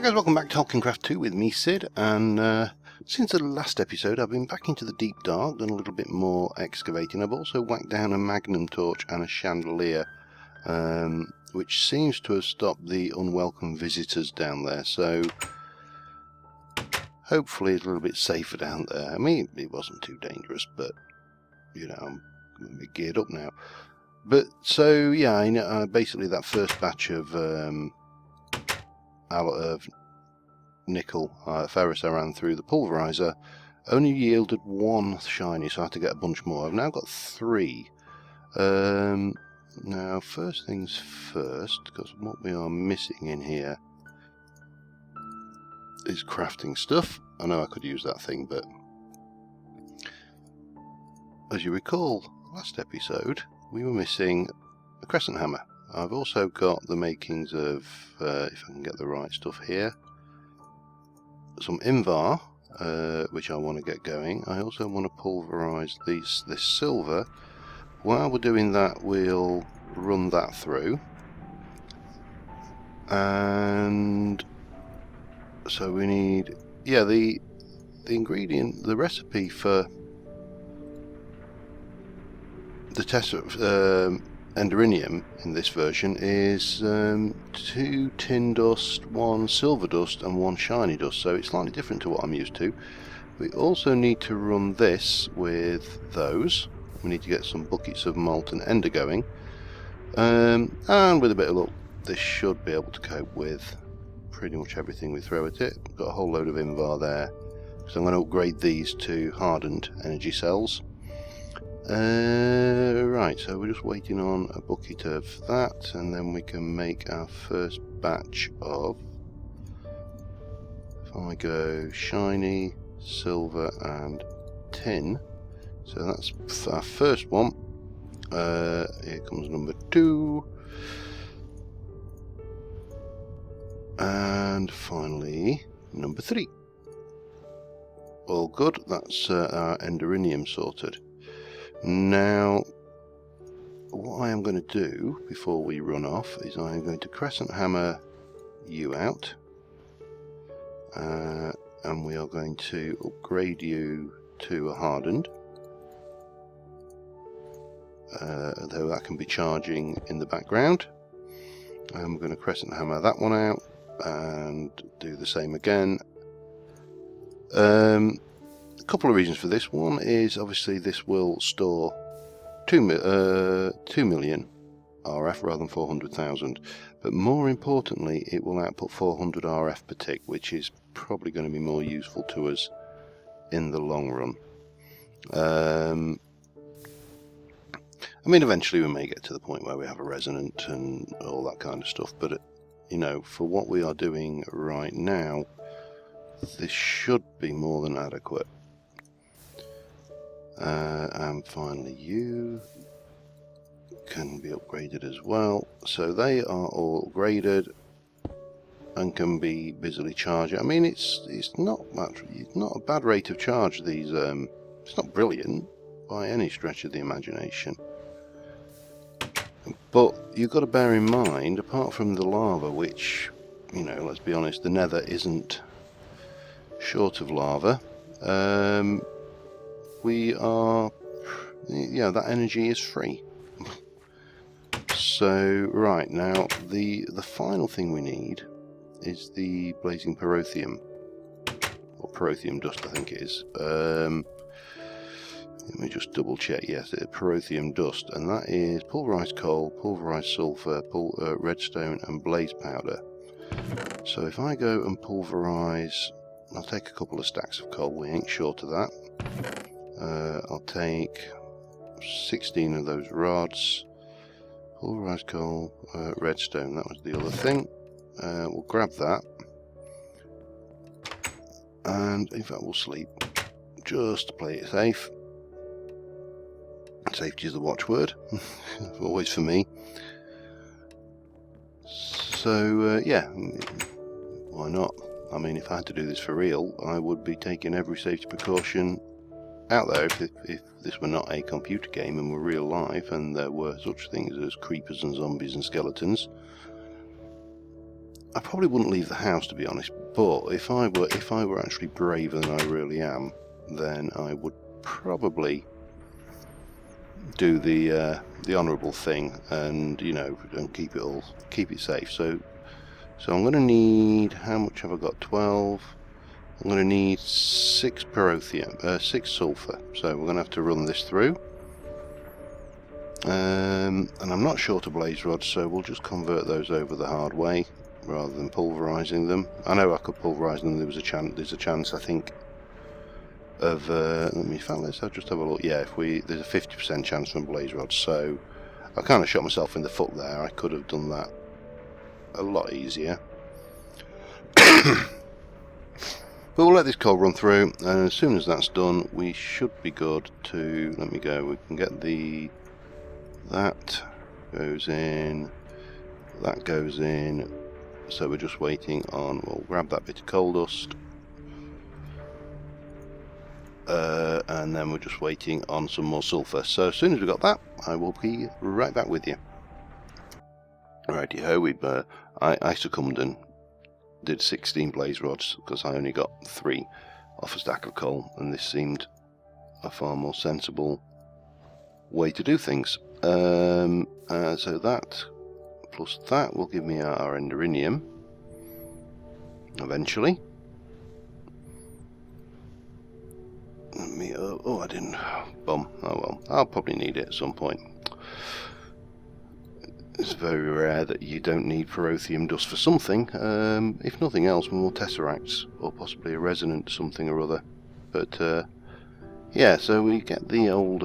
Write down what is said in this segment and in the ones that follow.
guys, welcome back to Tolkien 2 with me, Sid, and since the last episode I've been back into the deep dark, done a little bit more excavating. I've also whacked down a magnum torch and a chandelier, which seems to have stopped the unwelcome visitors down there, so hopefully it's a little bit safer down there. I mean, it wasn't too dangerous, but, you know, I'm a bit geared up now. But, so, yeah, I know, basically that first batch of nickel ferrous I ran through the pulverizer only yielded one shiny, so I had to get a bunch more. I've now got 3. Now, first things first, because what we are missing in here is crafting stuff. I know I could use that thing, but as you recall, last episode we were missing a crescent hammer. I've also got the makings of, if I can get the right stuff here, some invar, which I want to get going. I also want to pulverize this silver. While we're doing that, we'll run that through. And so we need, yeah, the ingredient, the recipe for the Tesseract, ender-rhenium in this version is 2 tin dust, 1 silver dust and 1 shiny dust, so it's slightly different to what I'm used to. We also need to run this with those. We need to get some buckets of molten ender going, and with a bit of luck this should be able to cope with pretty much everything we throw at it. Got a whole load of invar there, so I'm going to upgrade these to hardened energy cells. Right, so we're just waiting on a bucket of that, and then we can make our first batch of, if I go shiny, silver and tin, so that's our first one. Here comes number 2, and finally number 3. All good, that's our ender-rhenium sorted. Now, what I am going to do before we run off is I am going to crescent hammer you out, and we are going to upgrade you to a hardened, though that can be charging in the background. And we're going to crescent hammer that one out and do the same again. A couple of reasons for this. One is obviously this will store 2 million RF rather than 400,000, but more importantly it will output 400 RF per tick, which is probably going to be more useful to us in the long run. I mean, eventually we may get to the point where we have a resonant and all that kind of stuff, but you know, for what we are doing right now, this should be more than adequate. And finally you can be upgraded as well, so they are all upgraded and can be busily charged. I mean, it's not a bad rate of charge. These it's not brilliant by any stretch of the imagination, but you've got to bear in mind, apart from the lava, which, you know, let's be honest, the nether isn't short of lava, we are, yeah, that energy is free. So right now the final thing we need is the blazing prothean, or prothean dust I think it is. Let me just double check. Yes, it's prothean dust, and that is pulverized coal, pulverized sulfur, redstone and blaze powder. So if I go and pulverize, I'll take a couple of stacks of coal, we ain't short of that. I'll take 16 of those rods, pulverized coal, redstone, that was the other thing. We'll grab that, and in fact we'll sleep, just to play it safe. Safety is the watchword, always for me. So yeah, why not? I mean, if I had to do this for real, I would be taking every safety precaution out there if this were not a computer game and were real life and there were such things as creepers and zombies and skeletons. I probably wouldn't leave the house, to be honest, but if I were actually braver than I really am, then I would probably do the honourable thing, and and keep it safe. So I'm going to need, how much have I got? 12. I'm going to need 6 prothean, 6 sulphur. So we're going to have to run this through. And I'm not short of blaze rods, so we'll just convert those over the hard way rather than pulverising them. I know I could pulverise them. There's a chance, I think, of let's just have a look. Yeah, there's a 50% chance from blaze rods. So I kind of shot myself in the foot there. I could have done that a lot easier. But we'll let this coal run through, and as soon as that's done, we should be good to. Let me go. We can get that goes in. That goes in. So we're just waiting on. We'll grab that bit of coal dust. And then we're just waiting on some more sulphur. So as soon as we've got that, I will be right back with you. Righty ho, I succumbed and did 16 blaze rods because I only got 3 off a stack of coal, and this seemed a far more sensible way to do things. So that plus that will give me our ender-rhenium eventually. I didn't. Bum. Oh well. I'll probably need it at some point. It's very rare that you don't need prothean dust for something. If nothing else, more tesseracts, or possibly a resonant something or other. But yeah, so we get the old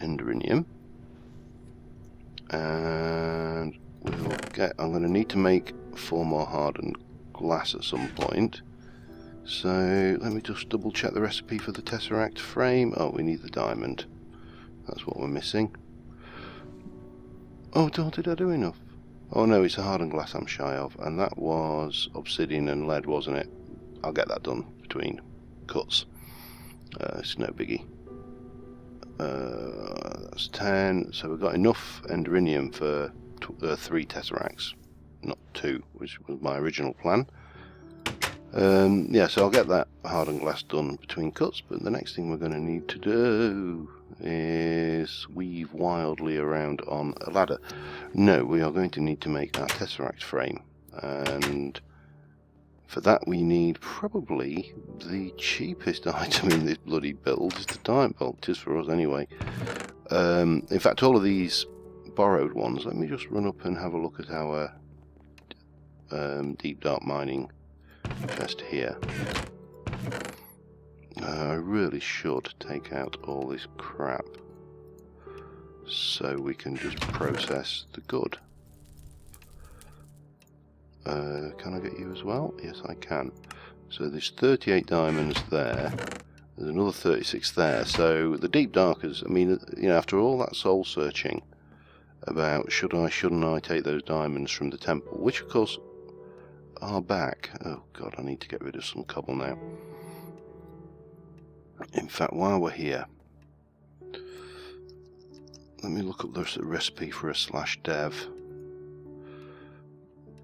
ender-rhenium, and we'll get. I'm going to need to make 4 more hardened glass at some point. So let me just double check the recipe for the Tesseract frame. Oh, we need the diamond. That's what we're missing. Oh, did I do enough? Oh no, it's a hardened glass I'm shy of, and that was obsidian and lead, wasn't it? I'll get that done between cuts. It's no biggie. That's 10. So we've got enough ender-rhenium for 3 Tesseracts, not 2, which was my original plan. Yeah, so I'll get that hardened glass done between cuts, but the next thing we're going to need to do is weave wildly around on a ladder. No, we are going to need to make our Tesseract frame, and for that we need probably the cheapest item in this bloody build is the diamond. Well, it is for us anyway. In fact, all of these borrowed ones, let me just run up and have a look at our deep dark mining chest here. I really should take out all this crap so we can just process the good. Can I get you as well? Yes, I can. So there's 38 diamonds there. There's another 36 there. So the deep darkers, I mean, after all that soul searching about shouldn't I take those diamonds from the temple, which of course are back. Oh god, I need to get rid of some cobble now. In fact, while we're here, let me look up the recipe for a /dev.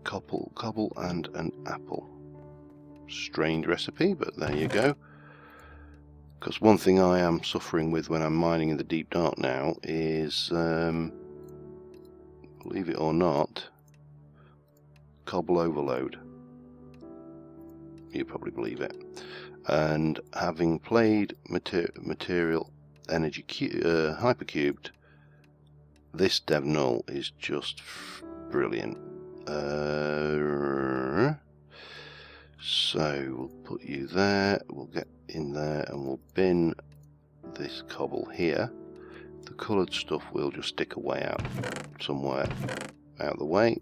Cobble and an apple. Strange recipe, but there you go. Because one thing I am suffering with when I'm mining in the deep dark now is, believe it or not, cobble overload. You probably believe it. And having played material energy hypercubed, this dev null is just brilliant. So we'll put you there, we'll get in there and we'll bin this cobble here. The coloured stuff will just stick away out somewhere out of the way.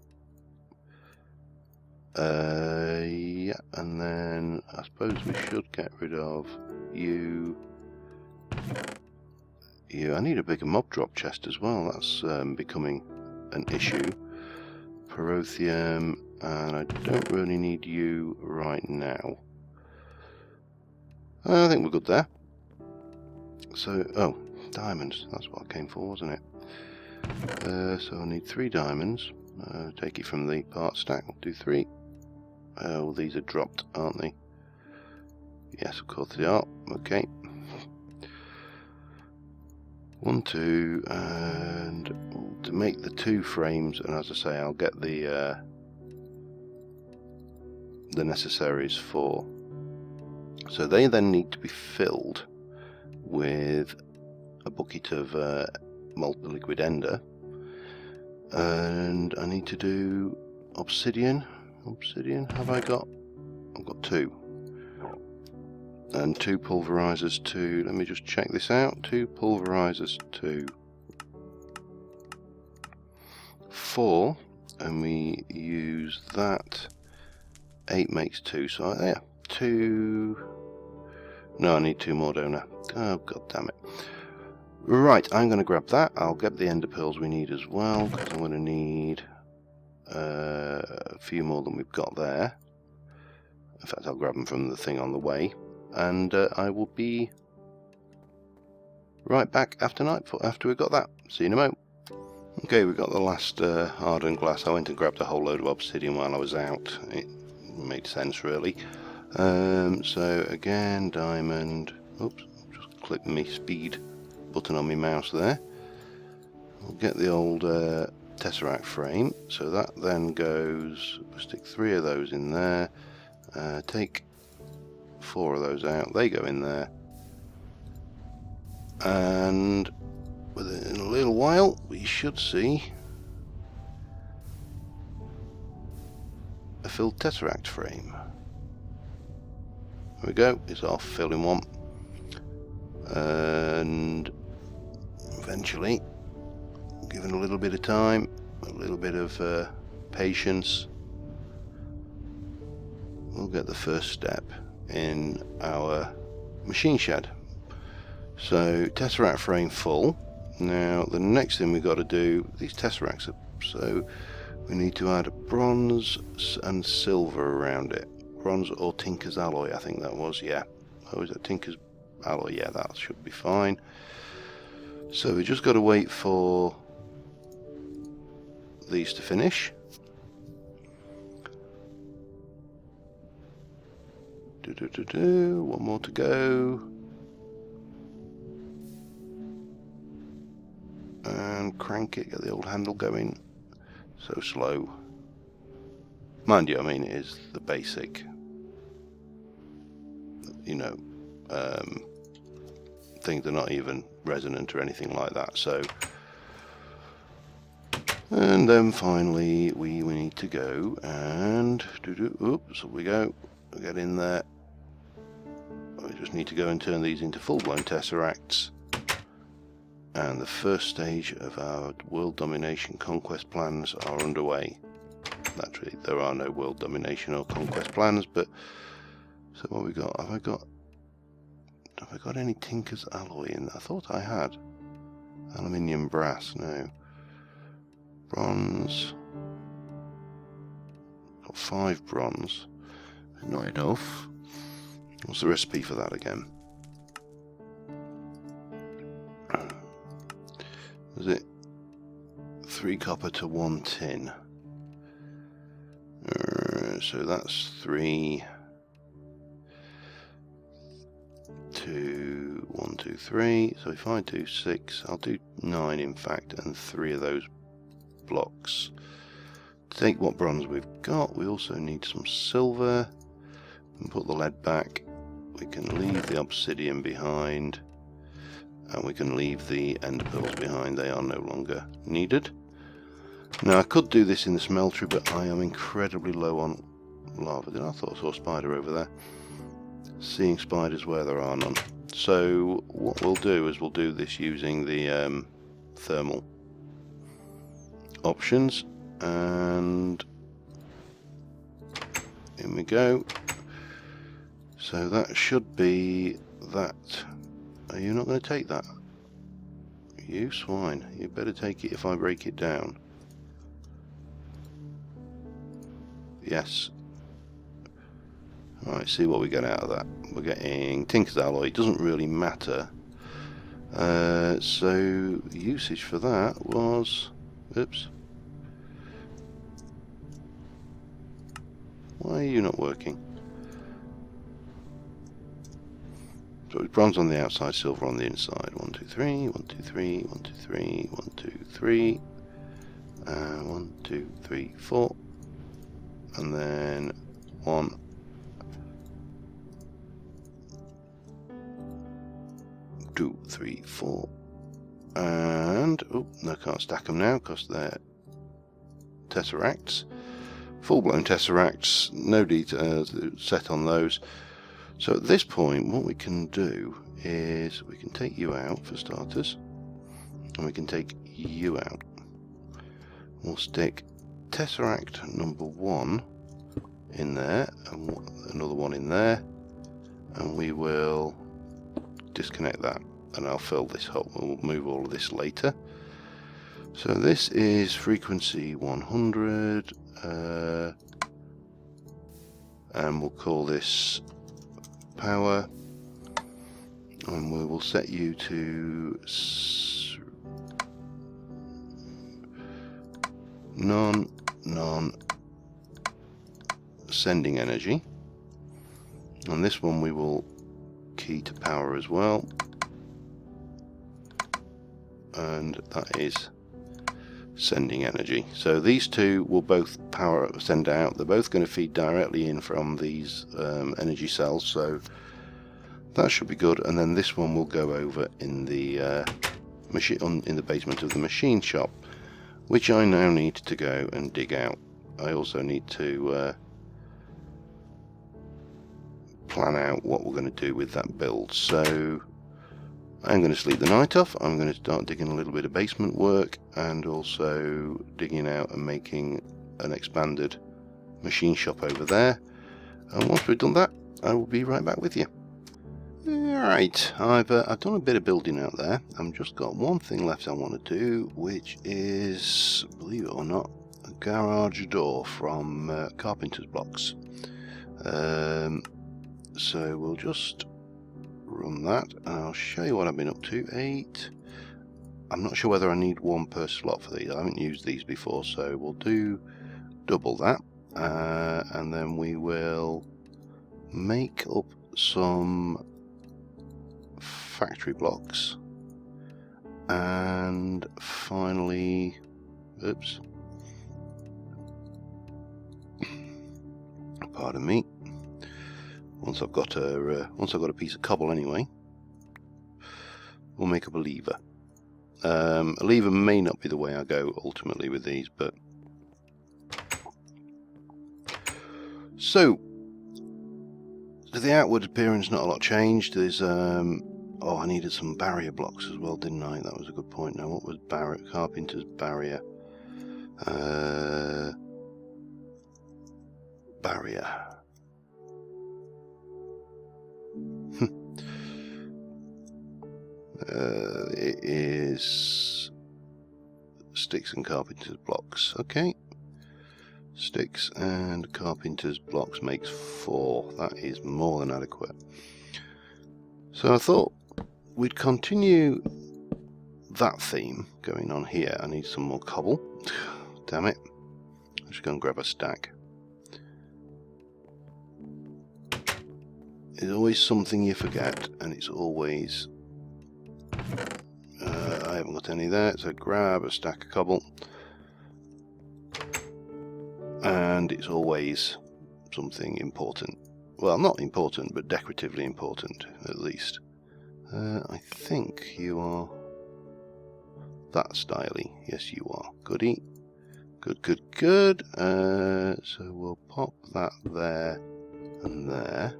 Yeah, and then I suppose we should get rid of you. I need a bigger mob drop chest as well. That's becoming an issue. Prothean, and I don't really need you right now. I think we're good there. So, diamonds. That's what I came for, wasn't it? So I need 3 diamonds. Take it from the part stack. We'll do 3. Well, these are dropped, aren't they? Yes, of course they are. Okay. 1, 2, and to make the 2 frames, and as I say, I'll get the necessaries for. So they then need to be filled with a bucket of molten liquid ender, and I need to do obsidian. Have I got? I've got 2. And 2 pulverizers to, let me just check this out, 2 pulverizers to 4, and we use that, 8 makes 2, so yeah, 2, no, I need 2 more, don't I? Oh, god damn it. Right, I'm going to grab that. I'll get the ender pearls we need as well, because I'm going to need a few more than we've got there. In fact, I'll grab them from the thing on the way. And I will be right back after we've got that. See you in a moment. Okay, we got the last hardened glass. I went and grabbed a whole load of obsidian while I was out. It made sense, really. So again, diamond. Oops, just click my speed button on my mouse there. We'll get the old Tesseract frame. So that then goes. We'll stick 3 of those in there. Take 4 of those out, they go in there, and within a little while we should see a filled Tesseract frame. There we go, it's our filling one, and eventually, given a little bit of time, a little bit of patience, we'll get the first step in our machine shed. So Tesseract frame full. Now the next thing we've got to do, these Tesseracts, so we need to add bronze and silver around it. Bronze or Tinker's alloy, I think that was, yeah. Oh, is that Tinker's alloy? Yeah, that should be fine. So we just got to wait for these to finish. One more to go. And crank it, get the old handle going. So slow. Mind you, I mean, it is the basic, you know, things are not even resonant or anything like that. So, and then finally we need to go and oops, we go. We'll get in there. We just need to go and turn these into full-blown Tesseracts. And the first stage of our world domination conquest plans are underway. Naturally, there are no world domination or conquest plans, but so what we got? Have I got any Tinker's alloy in there? I thought I had. Aluminium, brass, no. Bronze. Got 5 bronze. Not enough. What's the recipe for that again? Is it 3 copper to 1 tin? So that's 3 to 1, 2, 3. So if I do 6, I'll do 9 in fact, and 3 of those blocks. To take what bronze we've got, we also need some silver. And put the lead back. We can leave the obsidian behind, and we can leave the ender pearls behind. They are no longer needed. Now I could do this in the smeltery, but I am incredibly low on lava. I thought I saw a spider over there. Seeing spiders where there are none. So what we'll do is we'll do this using the thermal options, and in we go. So that should be that. Are you not going to take that? You swine. You better take it if I break it down. Yes. Alright, see what we get out of that. We're getting Tinker's alloy. It doesn't really matter. So usage for that was, oops, Why are you not working? So it's bronze on the outside, silver on the inside. 1, 2, 3, 1, 2, 3, 1, 2, 3, 1, 2, 3. 1, 2, 3, 4. And then 1, 2, 3, 4. And, oh, no, I can't stack them now because they're Tesseracts. Full-blown Tesseracts, no details set on those. So at this point, what we can do is we can take you out for starters, and we can take you out. We'll stick Tesseract number 1 in there, and another one in there, and we will disconnect that, and I'll fill this hole. We'll move all of this later. So this is frequency 100, and we'll call this power, and we will set you to non sending energy, and this one we will key to power as well, and that is sending energy. So these two will both send out. They're both going to feed directly in from these energy cells, so that should be good. And then this one will go over in the in the basement of the machine shop, which I now need to go and dig out. I also need to plan out what we're going to do with that build. So I'm going to sleep the night off. I'm going to start digging a little bit of basement work, and also digging out and making an expanded machine shop over there. And once we've done that, I will be right back with you. Alright, I've done a bit of building out there. I've just got one thing left I want to do, which is, believe it or not, a garage door from carpenter's blocks. So we'll just run that, and I'll show you what I've been up to. 8. I'm not sure whether I need 1 per slot for these. I haven't used these before, so we'll do double that, and then we will make up some factory blocks, and finally, oops, pardon me. Once I've got a piece of cobble anyway, we'll make up a lever. A lever may not be the way I go ultimately with these, but so to the outward appearance, not a lot changed. There's oh, I needed some barrier blocks as well, didn't I? That was a good point. Now, what was carpenter's barrier? Barrier. It is sticks and carpenter's blocks. Okay, sticks and carpenter's blocks makes 4. That is more than adequate. So I thought we'd continue that theme going on here. I need some more cobble. Damn it. I should go and grab a stack. There's always something you forget, and it's always... I haven't got any there, so grab a stack of cobble. And it's always something important. Well, not important, but decoratively important, at least. I think you are that styly. Yes, you are. Goody. Good, good, good. So we'll pop that there and there.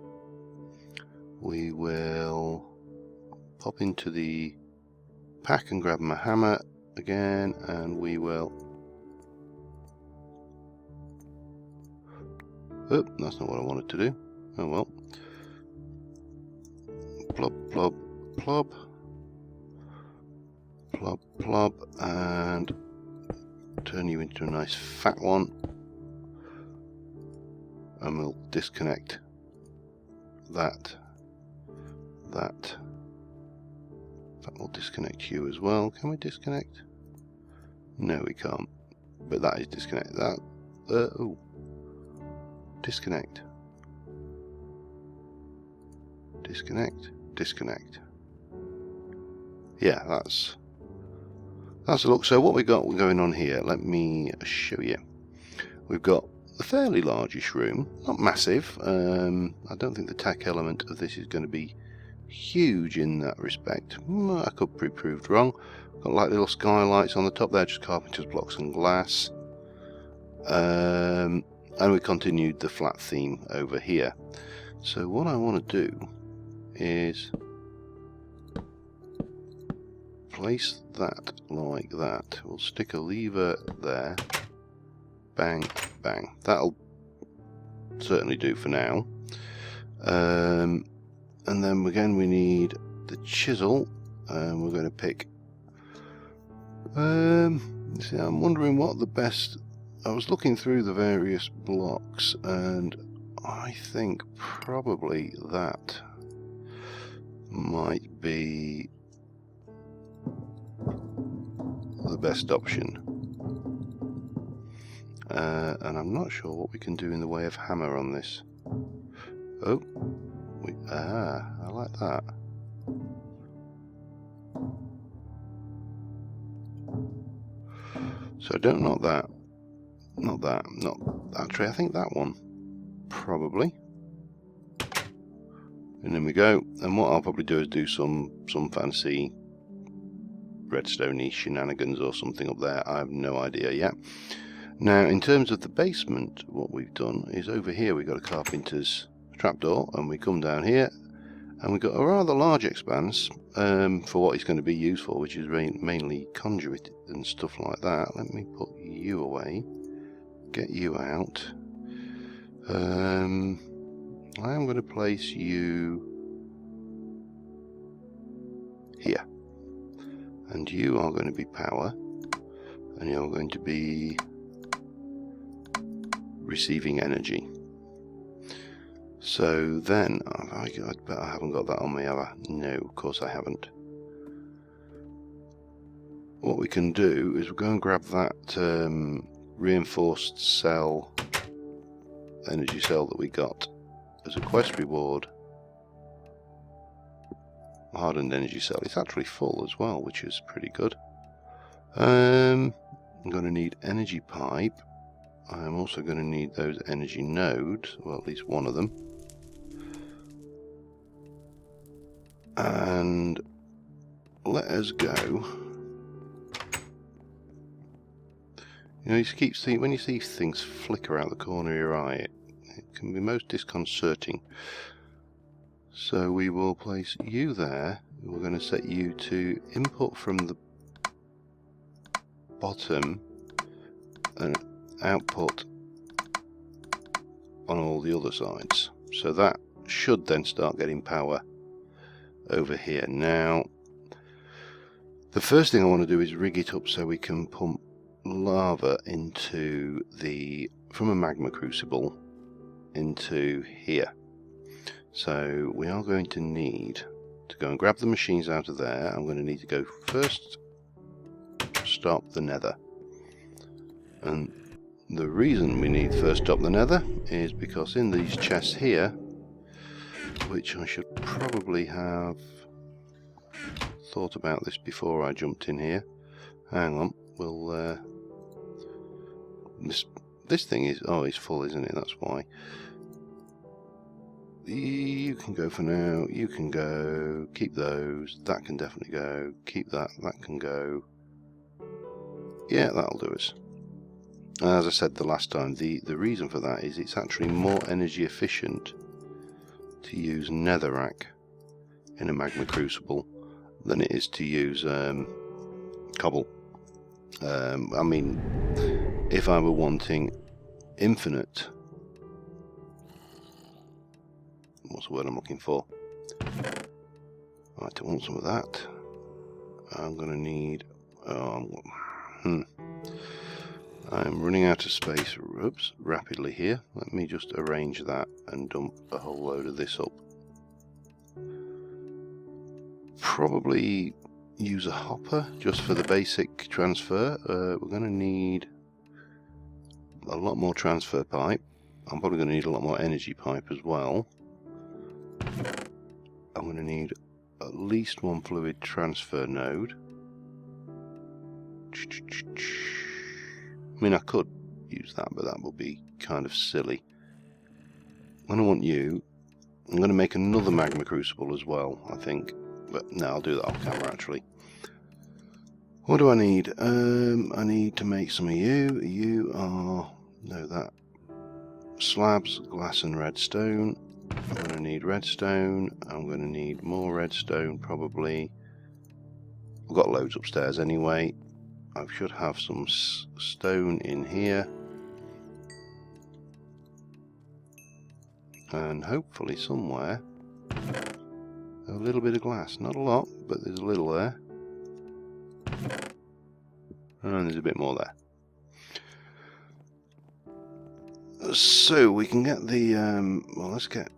We will pop into the pack and grab my hammer again, and we will... Oh, that's not what I wanted to do. Oh well. Plop, plop, plop. Plop, plop, and turn you into a nice fat one. And we'll disconnect that. That will disconnect you as well. Can we disconnect? No, we can't. But that is disconnect. That. Oh. disconnect. Disconnect. Disconnect. Yeah, that's a look. So what we got going on here, let me show you. We've got a fairly largish room, not massive. I don't think the tech element of this is going to be huge in that respect. I could be proved wrong. Got like little skylights on the top there, just carpenter's blocks and glass. And we continued the flat theme over here. So what I want to do is place that like that. We'll stick a lever there. Bang, bang. That'll certainly do for now. And then again we need the chisel, and we're going to pick. See, I'm wondering what the best. I was looking through the various blocks, and I think probably that might be the best option. And I'm not sure what we can do in the way of hammer on this. Oh, I like that. So don't not that, not that tree. I think that one, probably. And then we go. And what I'll probably do is do some fancy redstone-y shenanigans or something up there. I have no idea yet. Now, in terms of the basement, what we've done is over here we've got a carpenter's trapdoor, and we come down here, and we've got a rather large expanse for what it's going to be used for, which is mainly conduit and stuff like that. Let me put you away, get you out. I am going to place you here, and you are going to be power, and you're going to be receiving energy. So then, I bet I haven't got that on me, have I? No, of course I haven't. What we can do is we'll go and grab that reinforced cell, energy cell that we got as a quest reward. Hardened energy cell. It's actually full as well, which is pretty good. I'm going to need energy pipe. I'm also going to need those energy nodes, well, at least one of them. And let us go. You know, you keep seeing, when you see things flicker out the corner of your eye, it can be most disconcerting. So we will place you there. We're going to set you to input from the bottom and output on all the other sides. So that should then start getting power over here. Now, the first thing I want to do is rig it up so we can pump lava into from a magma crucible into here. So we are going to need to go and grab the machines out of there. I'm going to need to go first stop the nether. And the reason we need first stop the nether is because in these chests here, which I should probably have thought about this before I jumped in here. Hang on, we'll this thing is, oh, it's full, isn't it? That's why. You can go for now, you can go, keep those, that can definitely go, keep that, that can go. Yeah, that'll do us. As I said the last time, the reason for that is it's actually more energy efficient to use Tesseract in a magma crucible than it is to use cobble. I mean, if I were wanting infinite, what's the word I'm looking for? Right, I want some of that. I'm going to need. I'm running out of space rapidly here. Let me just arrange that and dump a whole load of this up. Probably use a hopper just for the basic transfer. We're going to need a lot more transfer pipe. I'm probably going to need a lot more energy pipe as well. I'm going to need at least one fluid transfer node. I mean, I could use that, but that would be kind of silly. When I want you, I'm going to make another magma crucible as well, I think. But no, I'll do that off camera actually. What do I need? I need to make some of you. You are, no, that. Slabs, glass and redstone. I'm going to need redstone. I'm going to need more redstone probably. I've got loads upstairs anyway. I should have some stone in here. And hopefully somewhere a little bit of glass. Not a lot, but there's a little there. And there's a bit more there. So we can get the, well, let's get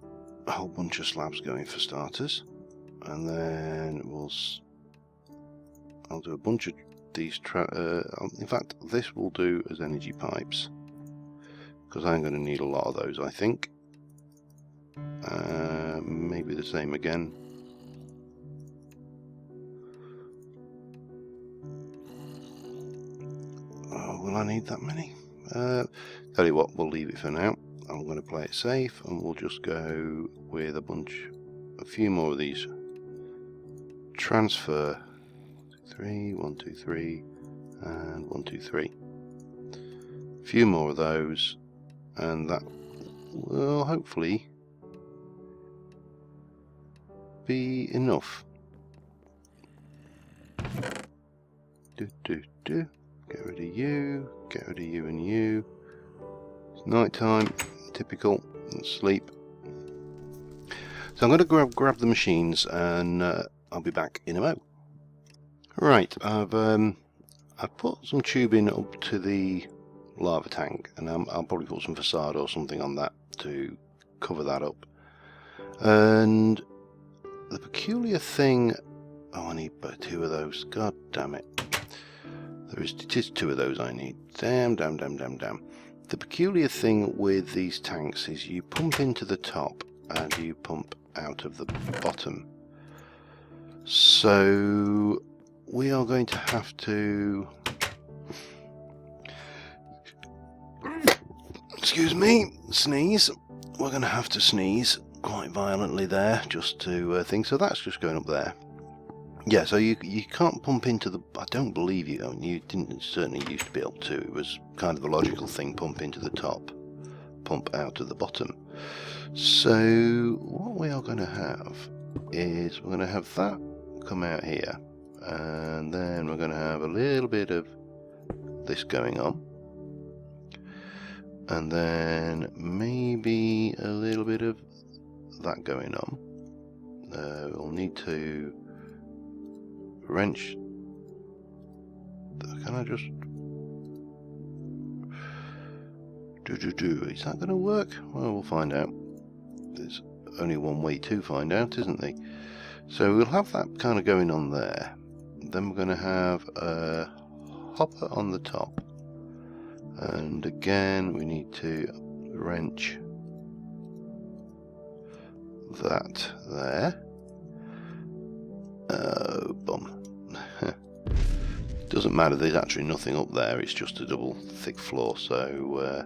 a whole bunch of slabs going for starters. And then I'll do a bunch of these, in fact, this will do as energy pipes. Because I'm going to need a lot of those, I think. Maybe the same again. Oh, will I need that many? Tell you what, we'll leave it for now. I'm going to play it safe and we'll just go with a few more of these. Transfer 1, 2, 3, and 1, 2, 3. A few more of those, and that will hopefully be enough. Get rid of you, get rid of you and you. It's night time, typical, and sleep. So I'm going to grab the machines and I'll be back in a mo. Right, I've put some tubing up to the lava tank, and I'll probably put some facade or something on that to cover that up. And the peculiar thing, oh, I need 2 of those. God damn it! It is 2 of those I need. Damn. The peculiar thing with these tanks is you pump into the top and you pump out of the bottom. So we are going to have to, excuse me, sneeze. We're going to have to sneeze quite violently there just to think. So that's just going up there. Yeah, so you can't pump into the, I don't believe you, I mean, you didn't certainly used to be able to. It was kind of a logical thing, pump into the top, pump out of the bottom. So what we are going to have is we're going to have that come out here, and then we're going to have a little bit of this going on, and then maybe a little bit of that going on. We'll need to wrench. Can I just is that going to work? Well, we'll find out. There's only one way to find out, isn't there? So we'll have that kind of going on there. Then we're going to have a hopper on the top, and again we need to wrench that there. Oh, bum. Doesn't matter, there's actually nothing up there, it's just a double thick floor. So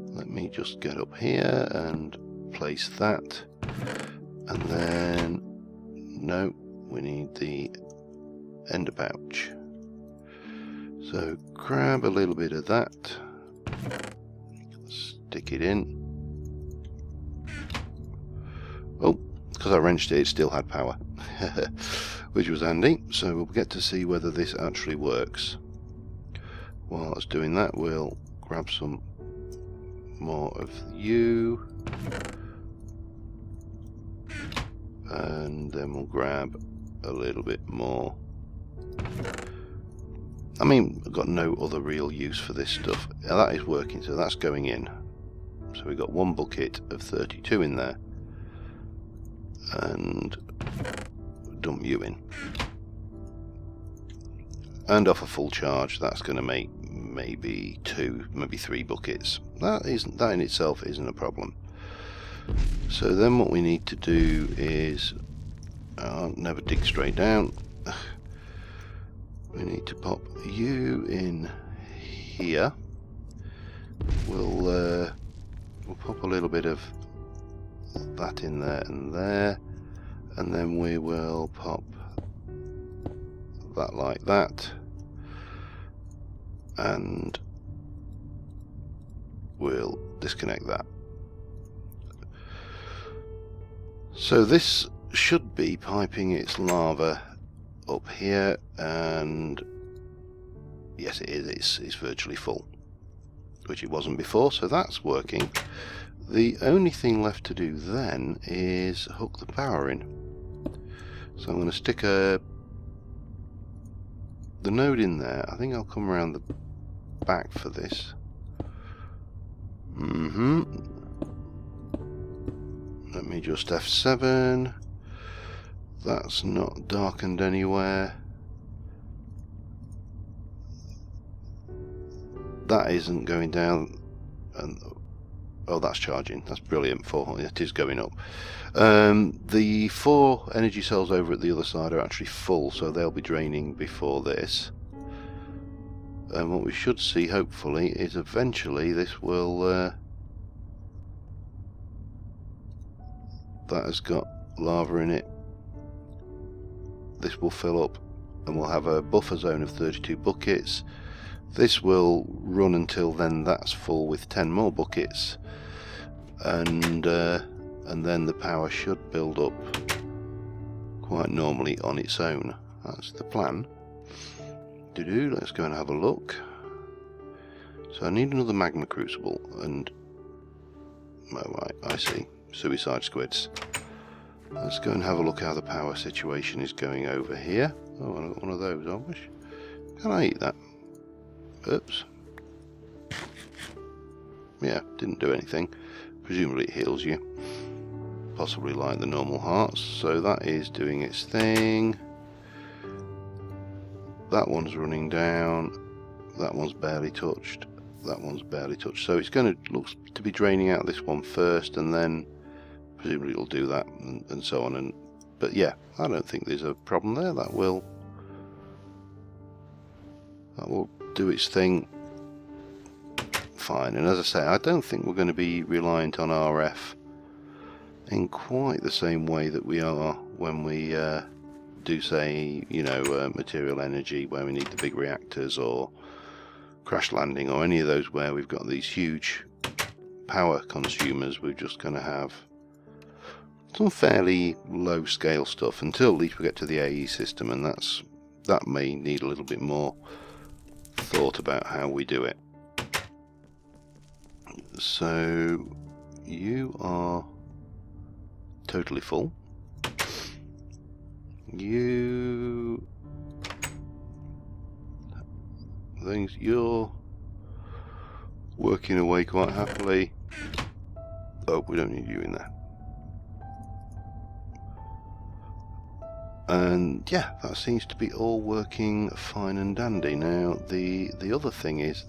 let me just get up here and place that, and then no, we need the ender pouch. So grab a little bit of that, stick it in. Oh, because I wrenched it, it still had power. Which was handy, so we'll get to see whether this actually works. While it's doing that, we'll grab some more of you, and then we'll grab a little bit more. I mean, I've got no other real use for this stuff. Now that is working, so that's going in. So we've got 1 bucket of 32 in there, and dump you in, and off a full charge that's going to make maybe 2, maybe 3 buckets. that in itself isn't a problem. So then what we need to do is never dig straight down. We need to pop you in here. We'll pop a little bit of that in there and there, and then we will pop that like that, and we'll disconnect that. So this should be piping its lava up here, and yes, it is. It's virtually full, which it wasn't before, so that's working. The only thing left to do then is hook the power in. So I'm going to stick the node in there. I think I'll come around the back for this. Let me just F7. That's not darkened anywhere. That isn't going down, and oh, that's charging. That's brilliant. It is going up. The 4 energy cells over at the other side are actually full, so they'll be draining before this. And what we should see, hopefully, is eventually this will that has got lava in it. This will fill up, and we'll have a buffer zone of 32 buckets. This will run until then that's full with 10 more buckets, and then the power should build up quite normally on its own. That's the plan. Let's go and have a look. So I need another magma crucible, and oh right, I see. Suicide squids. Let's go and have a look how the power situation is going over here. Oh, I got one of those, I wish. Can I eat that? Oops. Yeah, didn't do anything. Presumably it heals you. Possibly like the normal hearts. So that is doing its thing. That one's running down. That one's barely touched. That one's barely touched. So it's going to look to be draining out this one first, and then presumably it'll do that, and so on. But yeah, I don't think there's a problem there. That will do its thing fine. And as I say, I don't think we're going to be reliant on RF in quite the same way that we are when we do, say, material energy, where we need the big reactors, or crash landing, or any of those where we've got these huge power consumers. We're just going to have some fairly low scale stuff until at least we get to the AE system, and that may need a little bit more thought about how we do it. So you are totally full. You're working away quite happily. Oh, we don't need you in there. And yeah, that seems to be all working fine and dandy. Now the other thing is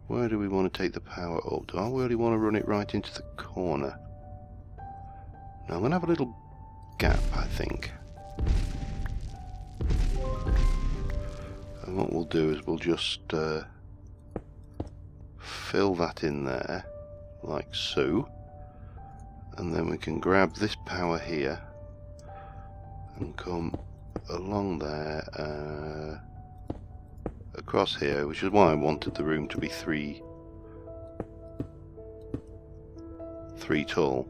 where do we want to take the power up? Do I really want to run it right into the corner? No, I'm going to have a little gap, I think. And what we'll do is we'll just fill that in there, like so. And then we can grab this power here and come along there, across here, which is why I wanted the room to be three tall,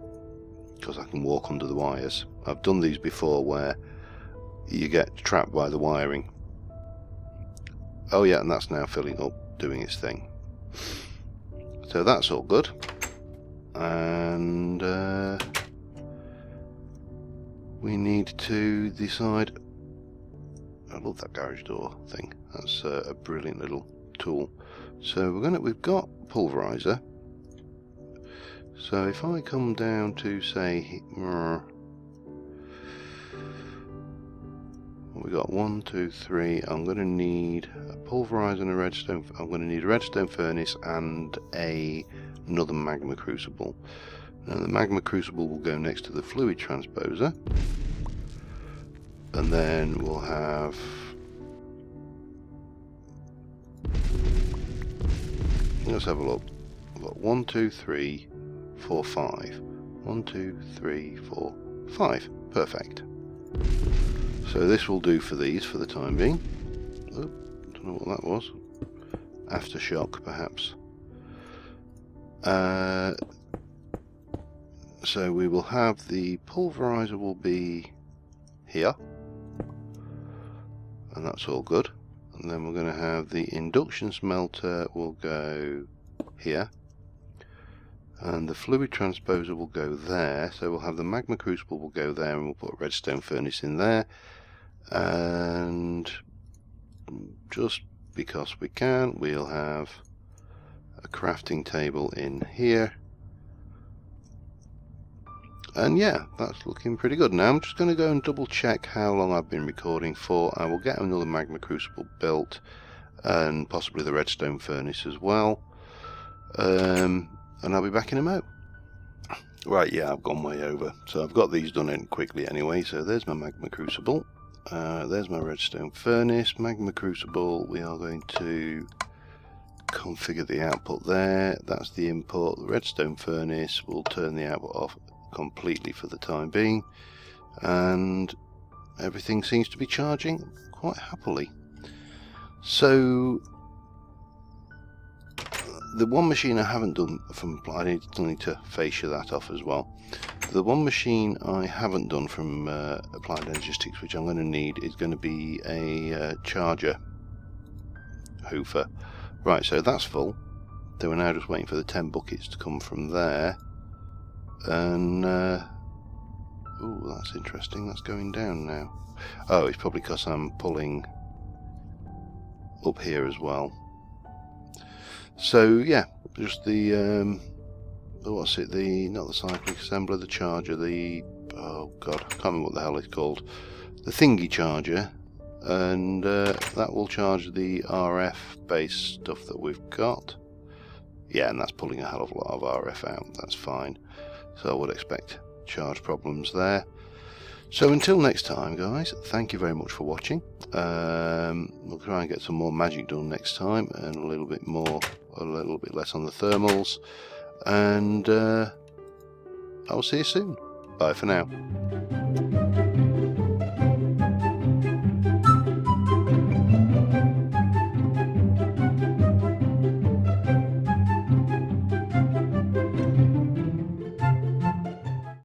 because I can walk under the wires. I've done these before where you get trapped by the wiring. Oh yeah, and that's now filling up, doing its thing. So that's all good. And we need to decide. I love that garage door thing. That's a brilliant little tool. So we've got pulverizer. So if I come down to, say, what we got 1, 2, 3. I'm going to need a pulverizer and a redstone. I'm going to need a redstone furnace and another magma crucible. Now the magma crucible will go next to the fluid transposer, and then we'll have let's have a look. We've got 1, 2, 3, 4, 5. 1, 2, 3, 4, 5. Perfect. So this will do for these for the time being. Oh, don't know what that was. Aftershock, perhaps. So we will have the pulverizer will be here, and that's all good. And then we're going to have the induction smelter will go here, and the fluid transposer will go there. So we'll have the magma crucible will go there, and we'll put a redstone furnace in there. And just because we can, we'll have a crafting table in here. And yeah, that's looking pretty good. Now I'm just going to go and double check how long I've been recording for. I will get another magma crucible built, and possibly the redstone furnace as well. And I'll be back in a mo. Right, yeah, I've gone way over. So I've got these done in quickly anyway. So there's my magma crucible. There's my redstone furnace. Magma crucible, we are going to configure the output there. That's the input. The redstone furnace will turn the output off completely for the time being, and everything seems to be charging quite happily. So the one machine I haven't done from, I need to fascia that off as well. The one machine I haven't done from Applied Energistics, which I'm going to need, is going to be a charger hoofer. Right, so that's full. So we're now just waiting for the 10 buckets to come from there. And oh, that's interesting. That's going down now. Oh, it's probably because I'm pulling up here as well. So yeah, just the what's it? The not the cyclic assembler, the charger. The oh god, I can't remember what the hell it's called. The thingy charger, and that will charge the RF based stuff that we've got. Yeah, and that's pulling a hell of a lot of RF out. That's fine. So I would expect charge problems there. So until next time, guys, thank you very much for watching. We'll try and get some more magic done next time, and a little bit less on the thermals. And I'll see you soon. Bye for now.